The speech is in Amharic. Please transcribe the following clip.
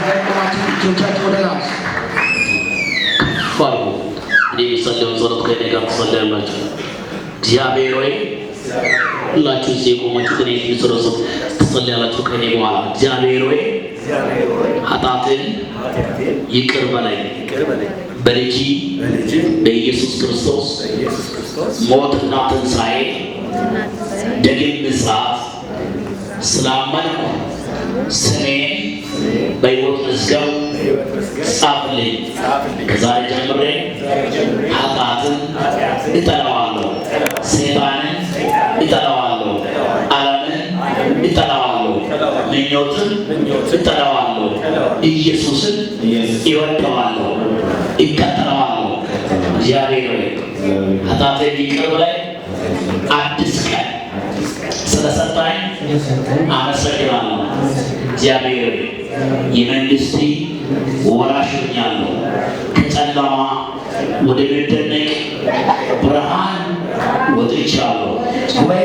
ላይ ቆማችሁ እጆቻችሁ ወደ ላይ ባሉ የሰለው ጸሎት ከኔ ጋር ተሰለያላችሁ። እግዚአብሔር ሆይ ሁላችሁ እዚህ ቆማችሁ ከኔ የሚሰሩት ተሰለያላችሁ። ከኔ በኋላ እግዚአብሔር ሆይ ኃጢአቴን ይቅር በለኝ በልጅ በኢየሱስ ክርስቶስ ሞትና ትንሣኤ ደግም ምጽአት ስላመንኩ ስሜን በሕይወት መዝገብ ጻፍልኝ። ከዛሬ ጀምሬ ኃጢአትን እጠላዋለሁ፣ ሰይጣንን እጠላዋለሁ፣ ዓለምን እጠላዋለሁ፣ ምኞትን እጠላዋለሁ፣ ኢየሱስን እወደዋለሁ፣ እከተለዋለሁ። እግዚአብሔር ሆይ ኃጢአቴን ይቅር በለኝ። አዲስ ቀን ስለሰጠኝ አመሰግናለሁ። እግዚአብሔር የመንግስቴ ወራሽ ሆኛለሁ። ከጨለማ ወደ መደነቅ ብርሃን ወጥቻለሁ። ጉባኤ